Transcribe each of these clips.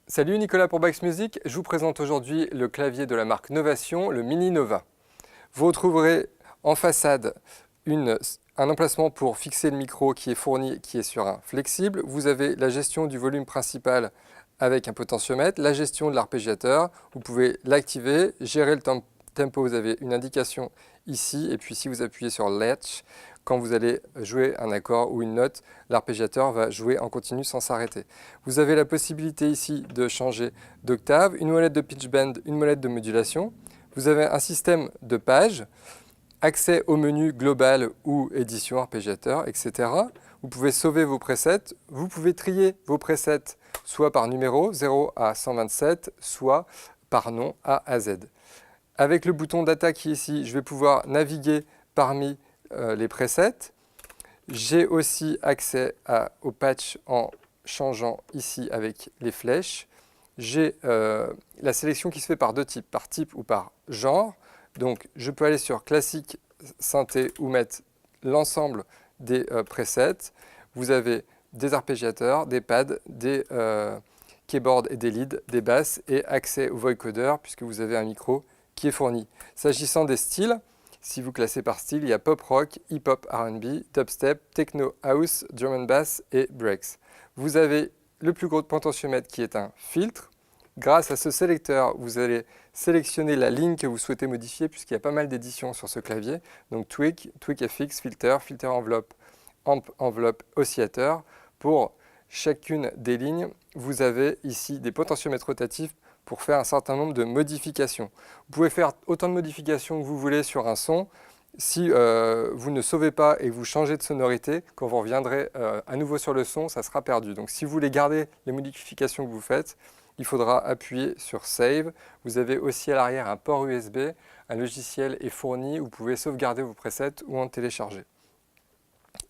Salut, Nicolas pour Bax Music. Je vous présente aujourd'hui le clavier de la marque Novation, le Mini Nova. Vous retrouverez en façade un emplacement pour fixer le micro qui est fourni, qui est sur un flexible. Vous avez la gestion du volume principal avec un potentiomètre, la gestion de l'arpégiateur. Vous pouvez l'activer, gérer le tempo. Vous avez une indication ici, et puis si vous appuyez sur Latch, quand vous allez jouer un accord ou une note, l'arpégiateur va jouer en continu sans s'arrêter. Vous avez la possibilité ici de changer d'octave, une molette de pitch bend, une molette de modulation. Vous avez un système de pages, accès au menu global ou édition arpégiateur, etc. Vous pouvez sauver vos presets. Vous pouvez trier vos presets soit par numéro 0 à 127, soit par nom A à Z. Avec le bouton d'attaque ici, je vais pouvoir naviguer parmi les presets. J'ai aussi accès au patch en changeant ici avec les flèches. J'ai la sélection qui se fait par deux types, par type ou par genre. Donc je peux aller sur classique, synthé ou mettre l'ensemble des presets. Vous avez des arpégiateurs, des pads, des keyboards et des leads, des basses et accès au vocoder puisque vous avez un micro qui est fourni. S'agissant des styles, si vous classez par style, il y a pop rock, hip-hop R&B, dubstep, techno house, drum and bass et breaks. Vous avez le plus gros potentiomètre qui est un filtre. Grâce à ce sélecteur, vous allez sélectionner la ligne que vous souhaitez modifier puisqu'il y a pas mal d'éditions sur ce clavier. Donc tweak, tweak FX, filter, filter enveloppe, amp enveloppe, oscillateur. Pour chacune des lignes, vous avez ici des potentiomètres rotatifs pour faire un certain nombre de modifications. Vous pouvez faire autant de modifications que vous voulez sur un son. Si vous ne sauvez pas et que vous changez de sonorité, quand vous reviendrez à nouveau sur le son, ça sera perdu. Donc si vous voulez garder les modifications que vous faites, il faudra appuyer sur Save. Vous avez aussi à l'arrière un port USB. Un logiciel est fourni. Vous pouvez sauvegarder vos presets ou en télécharger.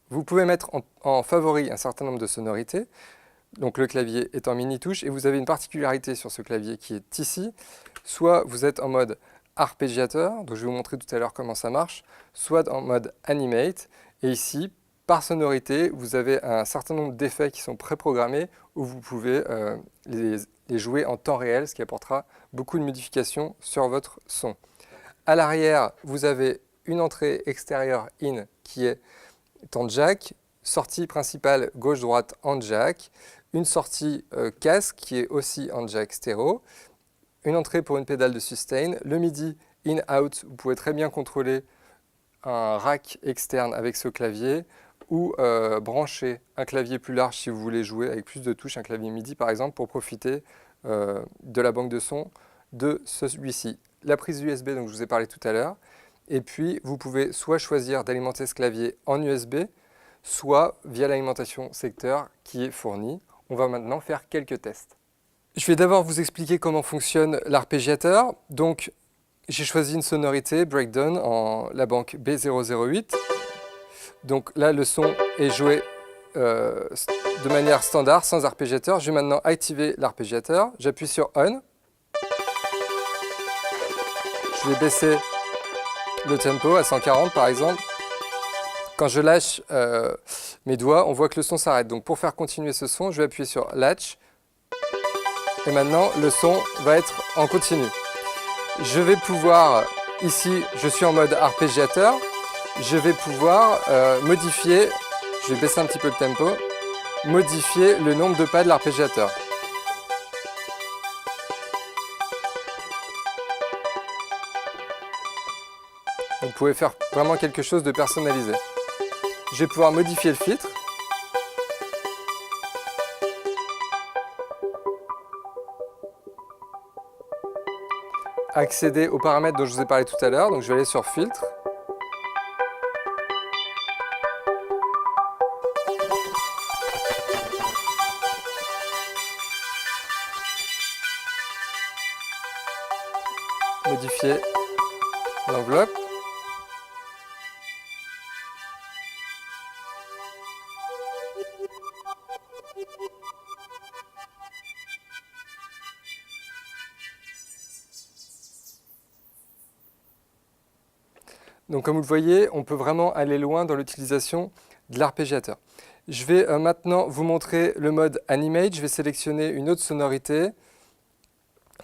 Vous pouvez mettre en favori un certain nombre de sonorités. Donc le clavier est en mini-touche et vous avez une particularité sur ce clavier qui est ici. Soit vous êtes en mode arpégiateur, donc je vais vous montrer tout à l'heure comment ça marche, soit en mode animate. Et ici, par sonorité, vous avez un certain nombre d'effets qui sont préprogrammés où vous pouvez les jouer en temps réel, ce qui apportera beaucoup de modifications sur votre son. À l'arrière, vous avez une entrée extérieure in qui est en jack, sortie principale gauche-droite en jack, une sortie casque qui est aussi en jack stéréo, une entrée pour une pédale de sustain, le MIDI in-out, vous pouvez très bien contrôler un rack externe avec ce clavier ou brancher un clavier plus large si vous voulez jouer avec plus de touches, un clavier MIDI par exemple, pour profiter de la banque de son de celui-ci. La prise USB, donc je vous ai parlé tout à l'heure, et puis vous pouvez soit choisir d'alimenter ce clavier en USB, soit via l'alimentation secteur qui est fournie. On va maintenant faire quelques tests. Je vais d'abord vous expliquer comment fonctionne l'arpégiateur. Donc, j'ai choisi une sonorité breakdown en la banque B008. Donc là, le son est joué de manière standard, sans arpégiateur. Je vais maintenant activer l'arpégiateur. J'appuie sur On. Je vais baisser le tempo à 140 par exemple. Quand je lâche mes doigts, on voit que le son s'arrête. Donc pour faire continuer ce son, je vais appuyer sur Latch. Et maintenant, le son va être en continu. Je vais pouvoir, ici, je suis en mode arpégiateur. Je vais pouvoir modifier, je vais baisser un petit peu le tempo, modifier le nombre de pas de l'arpégiateur. Vous pouvez faire vraiment quelque chose de personnalisé. Je vais pouvoir modifier le filtre. Accéder aux paramètres dont je vous ai parlé tout à l'heure. Donc je vais aller sur Filtre. Modifier l'enveloppe. Donc comme vous le voyez, on peut vraiment aller loin dans l'utilisation de l'arpégiateur. Je vais maintenant vous montrer le mode Animate. Je vais sélectionner une autre sonorité,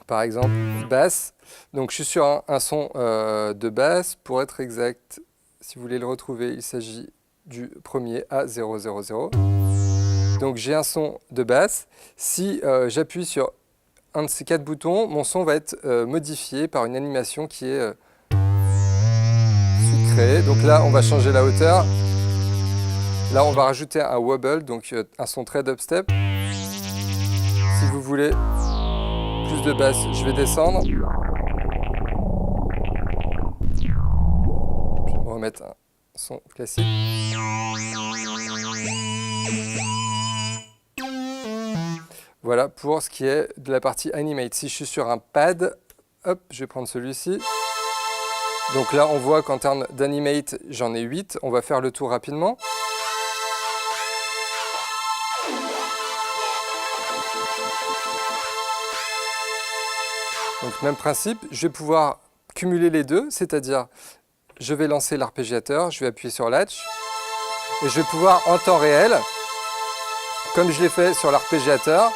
par exemple basse. Donc je suis sur un son de basse. Pour être exact, si vous voulez le retrouver, il s'agit du premier A000. Donc j'ai un son de basse. Si j'appuie sur un de ces 4 boutons, mon son va être modifié par une animation qui est créée. Donc là, on va changer la hauteur. Là, on va rajouter un wobble, donc un son très dubstep. Si vous voulez plus de basse, je vais descendre. Je vais me remettre un son classique. Voilà pour ce qui est de la partie Animate. Si je suis sur un pad, hop, je vais prendre celui-ci. Donc là, on voit qu'en termes d'Animate, j'en ai 8. On va faire le tour rapidement. Donc même principe, je vais pouvoir cumuler les deux, c'est-à-dire je vais lancer l'arpégiateur, je vais appuyer sur Latch, et je vais pouvoir en temps réel, comme je l'ai fait sur l'arpégiateur,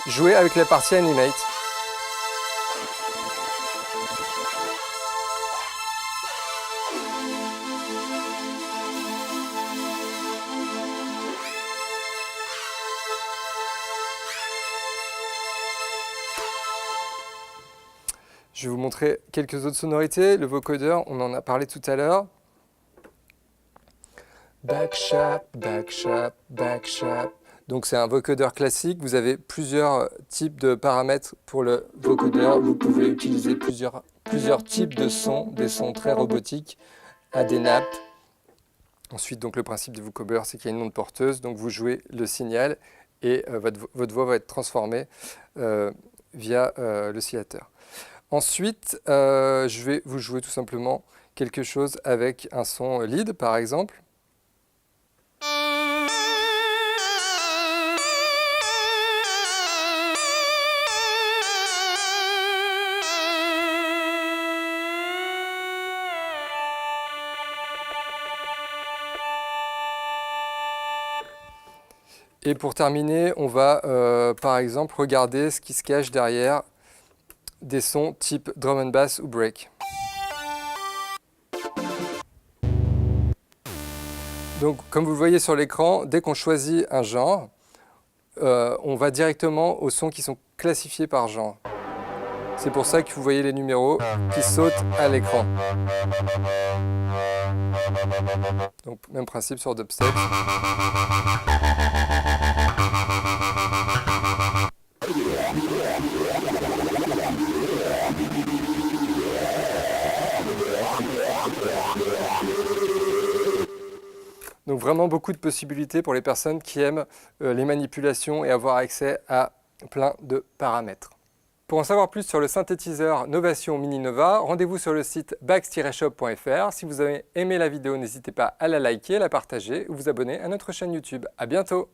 jouer avec la partie Animate. Je vais vous montrer quelques autres sonorités. Le vocoder, on en a parlé tout à l'heure. Backshap, backshap, backshap. Donc c'est un vocoder classique. Vous avez plusieurs types de paramètres pour le vocoder. Vous pouvez utiliser plusieurs types de sons, des sons très robotiques, à des nappes. Ensuite, donc, le principe du vocoder, c'est qu'il y a une onde porteuse. Donc vous jouez le signal et votre voix va être transformée via l'oscillateur. Ensuite, je vais vous jouer tout simplement quelque chose avec un son lead, par exemple. Et pour terminer, on va par exemple regarder ce qui se cache derrière des sons type drum and bass ou break. Donc comme vous le voyez sur l'écran, dès qu'on choisit un genre, on va directement aux sons qui sont classifiés par genre. C'est pour ça que vous voyez les numéros qui sautent à l'écran. Donc même principe sur dubstep. Donc vraiment beaucoup de possibilités pour les personnes qui aiment les manipulations et avoir accès à plein de paramètres. Pour en savoir plus sur le synthétiseur Novation Mini Nova, rendez-vous sur le site bax-shop.fr. Si vous avez aimé la vidéo, n'hésitez pas à la liker, à la partager ou vous abonner à notre chaîne YouTube. À bientôt!